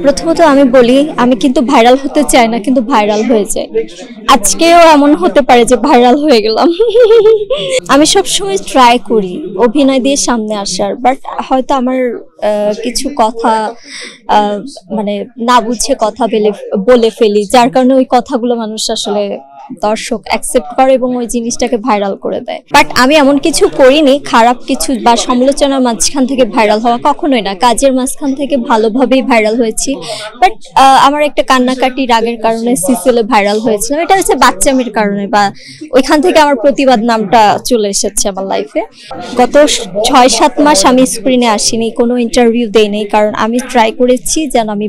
প্রথমত আমি বলি আমি কিন্তু ভাইরাল হতে চাই না, কিন্তু ভাইরাল হয়ে যায়। আজকেও এমন হতে পারে যে ভাইরাল হয়ে গেলাম। আমি সবসময় ট্রাই করি অভিনয় দিয়ে সামনে আসার, বাট হয়তো আমার কিছু কথা মানে না বুঝে কথা বলে ফেলি, যার কারণে ওই কথাগুলো মানুষ আসলে দর্শক অ্যাকসেপ্ট করে এবং ওই জিনিসটাকে ভাইরাল করে দেয়। বাট আমি এমন কিছু করিনি খারাপ কিছু বা সমালোচনার মাঝখান থেকে ভাইরাল হওয়া, কখনোই না। কাজের মাঝখান থেকে ভালোভাবেই ভাইরাল হয়েছি। বাট আমার একটা কান্নাকাটি রাগের কারণে সিসিএলে ভাইরাল হয়েছিল, এটা হচ্ছে বাচ্চামির কারণে, বা ওইখান থেকে আমার প্রতিবাদ নামটা চলে এসেছে আমার লাইফে। গত 6-7 মাস আমি স্ক্রিনে আসিনি, কোনো ইন্টারভিউ দেইনি, কারণ আমি ট্রাই করেছি যেন আমি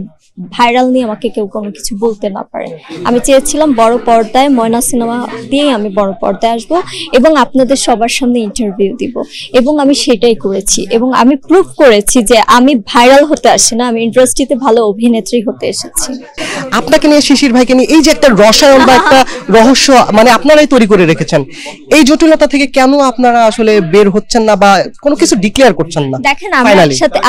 ভাইরাল নিয়ে আমাকে কেউ কোনো কিছু বলতে না পারে। আমি চেয়েছিলাম বড় পর্দায় ময়না সিনেমা দিয়েই আমি বড় পর্দায় আসবো এবং আপনাদের সবার সামনে ইন্টারভিউ দিব, এবং আমি সেটাই করেছি। এবং আমি প্রুভ করেছি যে আমি ভাইরাল হতে আসি না, আমি ইন্ডাস্ট্রিতে ভালো অভিনেত্রী হতে এসেছি। আপনাকে নিয়ে, শিশির ভাইকে নিয়ে এই যে একটা রসায়ন বা একটা রহস্য মানে আপনারাই তৈরি করে রেখেছেন, এই জটিলতা থেকে কেন আপনারা আসলে বের হচ্ছেন না বা কোনো কিছু ডিক্লেয়ার করছেন না? দেখেন,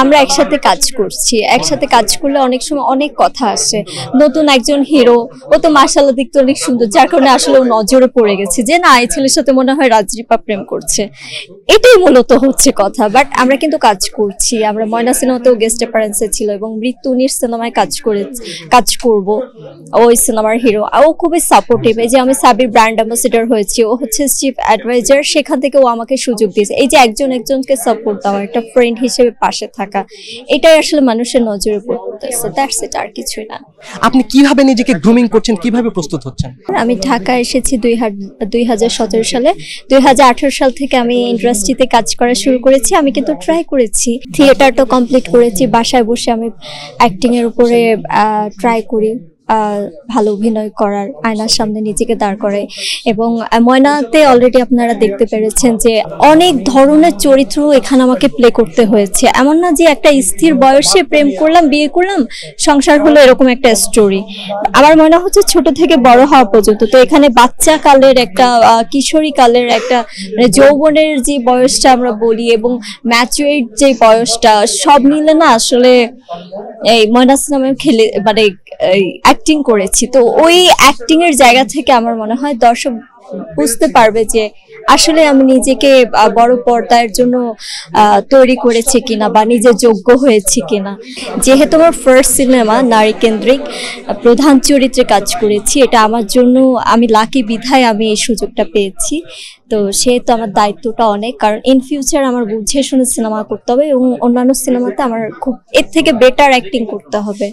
আমরা একসাথে কাজ করছি, একসাথে কাজ করলে অনেক সময় অনেক কথা আসে। নতুন একজন হিরো, ও তো মাশাআল্লাহ দেখতে অনেক সুন্দর, যার কারণে আসলে ও নজরে পড়ে গেছে যে না, এই ছেলের সাথে মনে হয় রাজদীপা প্রেম করছে। এটাই মূলত হচ্ছে কথা। বাট আমরা কিন্তু কাজ করছি, আমরা ময়না সিনেমাতেও গেস্ট অ্যাপারেন্সে ছিল এবং মৃত্যুনির সিনেমায় কাজ করব। ওই সিনেমার হিরো, ও খুবই সাপোর্টিভ। এই যে আমি সাবির ব্র্যান্ড অ্যাম্বাসেডর হয়েছি, ও হচ্ছে চিফ অ্যাডভাইজার, সেখান থেকে ও আমাকে সুযোগ দিয়েছে। এই যে একজনকে সাপোর্ট দেওয়া, একটা ফ্রেন্ড হিসেবে পাশে থাকা, এটাই আসলে মানুষের নজরে পড়তেছে, দ্যাটস ইট, আর কিছুই না। আপনি কিভাবে নিজেকে গ্রুমিং করছেন, কিভাবে প্রস্তুত হচ্ছেন? আমি ঢাকা এসেছি 2017 সালে। 2018 সাল থেকে আমি ইন্ডাস্ট্রিতে কাজ করা শুরু করেছি। আমি কিন্তু ট্রাই করেছি, থিয়েটারটা কমপ্লিট করেছি, বাসায় বসে আমি অ্যাক্টিং এর উপরে ট্রাই করি, ভালো অভিনয় করার, আয়নার সামনে নিজেকে দাঁড় করে। এবং ময়নাতে অলরেডি আপনারা দেখতে পেরেছেন যে অনেক ধরনের চরিত্র এখানে আমাকে প্লে করতে হয়েছে। এমন না যে একটা স্থির বয়সে প্রেম করলাম, বিয়ে করলাম, সংসার হলো, এরকম একটা স্টোরি। আমার মনে হচ্ছে ছোট থেকে বড় হওয়া পর্যন্ত, তো এখানে বাচ্চা কালের একটা, কিশোরী কালের একটা, মানে যৌবনের যে বয়সটা আমরা বলি এবং ম্যাচুরেট যে বয়সটা, সব মিলে না আসলে এই ময়না সিনেমায় মানে অ্যাক্টিং করেছি। তো ওই অ্যাক্টিং এর জায়গা থেকে আমার মনে হয় দর্শক বুঝতে পারবে যে আসলে আমি নিজেকে বড় পর্দার জন্য তৈরি করেছি কিনা বা নিজে যোগ্য হয়েছি কিনা। যেহেতু আমার ফার্স্ট সিনেমা নারী কেন্দ্রিক, প্রধান চরিত্রে কাজ করেছি, এটা আমার জন্য আমি লাকি বিধায় আমি এই সুযোগটা পেয়েছি। তো সেহেতু আমার দায়িত্বটা অনেক, কারণ ইন ফিউচার আমার বুঝে শুনে সিনেমা করতে হবে এবং অন্যান্য সিনেমাতে আমার খুব এর থেকে বেটার অ্যাক্টিং করতে হবে।